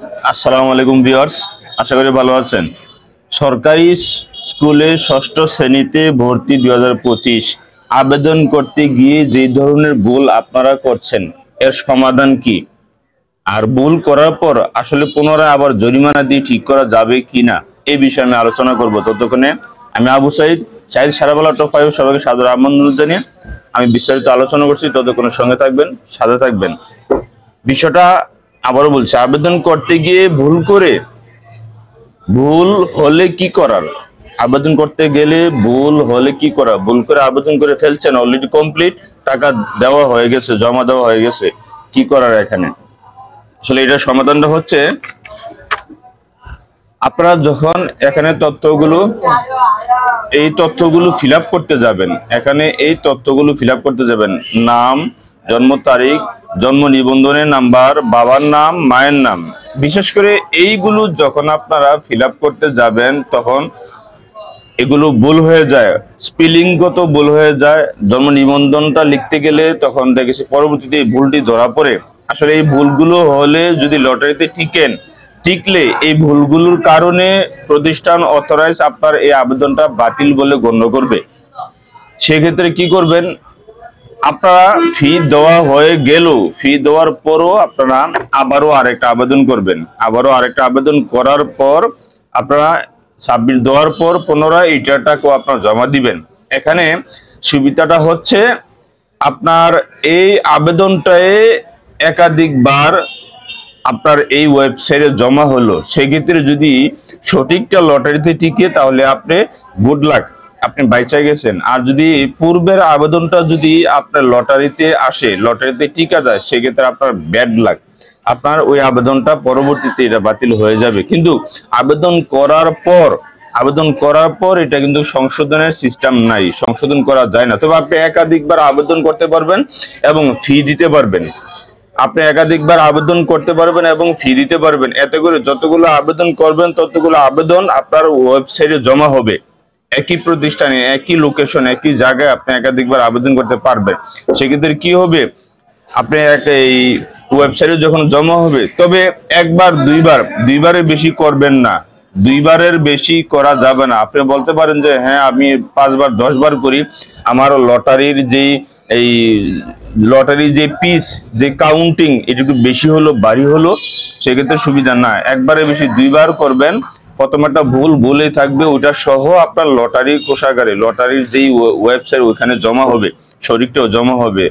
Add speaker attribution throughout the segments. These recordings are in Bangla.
Speaker 1: আসসালামু আলাইকুম ভিউয়ার্স, আশা করি ভালো আছেন। সরকারি স্কুলে ষষ্ঠ শ্রেণীতে ভর্তি 2025 আবেদন করতে গিয়ে যে ধরনের ভুল আপনারা করছেন এর সমাধান কি, আর ভুল করার পর আসলে পুনরায় আবার জরিমানা দিয়ে ঠিক করা যাবে কিনা এই বিষয়ে আমি আলোচনা করব। ততক্ষণে আমি আবু সাইদ সারাবেলা টপ 5 সবাইকে সাদর আমন্ত্রণ জানিয়ে আমি বিস্তারিত আলোচনা করছি। ততক্ষণে সঙ্গে থাকবেন, সাথে থাকবেন। বিষয়টা আবারও বলছি, আবেদন করতে গিয়ে ভুল হলে কি করার, আবেদন করতে গেলে ভুল হলে কি করা, ভুল করে আবেদন করে ফেলছেন, অলরেডি কমপ্লিট, টাকা দেওয়া হয়ে গেছে, জমা দেওয়া হয়ে গেছে, কি করার এখানে। আসলে এটা সমাধানটা হচ্ছে, আপনারা যখন এখানে এই তথ্যগুলো ফিল আপ করতে যাবেন, এখানে এই তথ্যগুলো ফিল আপ করতে যাবেন, নাম, জন্ম তারিখ, জন্ম নিবন্ধনের নাম্বার, বাবার নাম, মায়ের নাম, বিশেষ করে এইগুলো যখন আপনারা ফিল আপ করতে যাবেন তখন এগুলো ভুল হয়ে যায়, স্পেলিংগত ভুল হয়ে যায়। জন্ম নিবন্ধনটা লিখতে গেলে তখন দেখেছি পরবর্তীতে এই ভুলটি ধরা পড়ে। আসলে এই ভুলগুলো হলে যদি লটারিতে টিকলে এই ভুলগুলোর কারণে প্রতিষ্ঠান অথরাইজ আপনার এই আবেদনটা বাতিল বলে গণ্য করবে। সেক্ষেত্রে কি করবেন, আপনারা ফি দেওয়া হয়ে গেল, ফি দেওয়ার পরও আপনারা আবারও আরেকটা আবেদন করবেন। আবারও আরেকটা আবেদন করার পর আপনারা সাবমিট দেওয়ার পর পুনরায় এই টাকাটাও আপনারা জমা দিবেন। এখানে সুবিধাটা হচ্ছে, আপনার এই আবেদনটায় একাধিকবার আপনার এই ওয়েবসাইটে জমা হলো, সেক্ষেত্রে যদি সঠিকটা লটারিতে টিকে তাহলে আপনি গুড লাক, আপনি বাইচা গেছেন। আর যদি পূর্বের আবেদনটা যদি আপনার লটারিতে আসে, লটারিতে টিকা যায়, সেক্ষেত্রে আপনার ব্যাড লাক, আপনার ওই আবেদনটা পরবর্তীতে এটা বাতিল হয়ে যাবে। কিন্তু আবেদন করার পর এটা কিন্তু সংশোধনের সিস্টেম নাই, সংশোধন করা যায় না। তবে আপনি একাধিকবার আবেদন করতে পারবেন এবং ফি দিতে পারবেন। আপনি একাধিকবার আবেদন করতে পারবেন এবং ফি দিতে পারবেন। এতে করে যতগুলো আবেদন করবেন ততগুলো আবেদন আপনার ওয়েবসাইটে জমা হবে। একই প্রতিষ্ঠানে, একই লোকেশন, একই জায়গায় আপনি একাধিকবার আবেদন করতে পারবেন। সেক্ষেত্রে কি হবে, আপনি এই ওয়েবসাইটে যখন জমা হবে, তবে একবার দুইবারের বেশি করবেন না, দুইবারের বেশি করা যাবে না। আপনি বলতে পারেন যে হ্যাঁ আমি 5 বার 10 বার করি, আমার লটারির যে পিস, যে কাউন্টিং এটা একটু বেশি হলো, বাড়ি হলো, সেক্ষেত্রে সুবিধা না। একবারে বেশি দুইবার করবেন, প্রথম একটা ভুল বলেই থাকবে, ওটা সহ আপনার লটারি কোষাগারে, লটারির যেই ওয়েবসাইট ওখানে জমা হবে, শরীরটাও জমা হবে।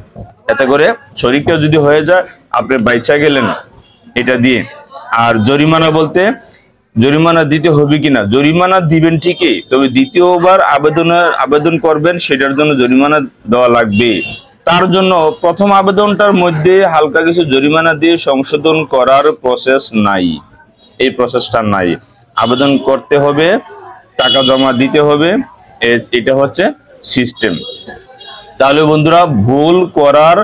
Speaker 1: এতে করে শরীরটাও যদি হয়ে যায় আপনি বাইচা গেলেন এটা দিয়ে। আর জরিমানা বলতে, জরিমানা দিতে হবে কিনা, জরিমানা দিবেন ঠিকই, তবে দ্বিতীয়বার আবেদন করবেন সেটার জন্য জরিমানা দেওয়া লাগবে। তার জন্য প্রথম আবেদনটার মধ্যে হালকা কিছু জরিমানা দিয়ে সংশোধন করার প্রসেস নাই, এই প্রসেসটা নাই। আবেদন করতে হবে, টাকা জমা দিতে হবে, এটা হচ্ছে সিস্টেম। তাহলে বন্ধুরা, ভুল করার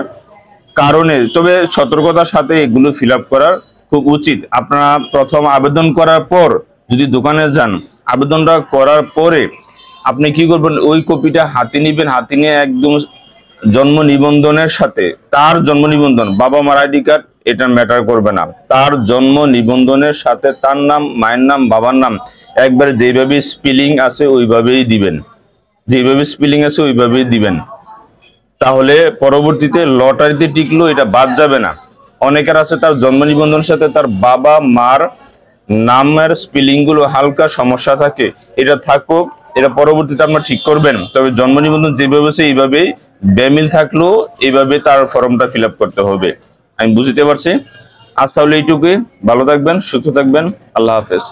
Speaker 1: কারণে তবে সতর্কতার সাথে এগুলো ফিল আপ করার খুব উচিত। আপনারা প্রথম আবেদন করার পর যদি দোকানে যান, আবেদনটা করার পরে আপনি কি করবেন, ওই কপিটা হাতে নিবেন, হাতে নিয়ে একদম জন্ম নিবন্ধনের সাথে, তার জন্ম নিবন্ধন, বাবা মার আইডি কার্ড এটা ম্যাটার করবে না, তার জন্ম নিবন্ধনের সাথে তার নাম, মায়ের নাম, বাবার নাম একবারে যেভাবে স্পেলিং আছে ওইভাবেই দিবেন, যেভাবে স্পেলিং আছে ওইভাবেই দিবেন। তাহলে পরবর্তীতে লটারিতে টিকলো এটা বাদ যাবে না। অনেকের আছে তার জন্ম নিবন্ধনের সাথে তার বাবা মার নামের স্পেলিং গুলো হালকা সমস্যা থাকে, এটা থাকুক, এটা পরবর্তীতে আপনারা ঠিক করবেন। তবে জন্ম নিবন্ধন যেভাবে আছে এইভাবেই, বেমিল থাকলেও এইভাবে তার ফর্মটা ফিল আপ করতে হবে। আমি বুঝতে পারছি। আজ তাহলে এইটুকুই, ভালো থাকবেন, সুস্থ থাকবেন, আল্লাহ হাফেজ।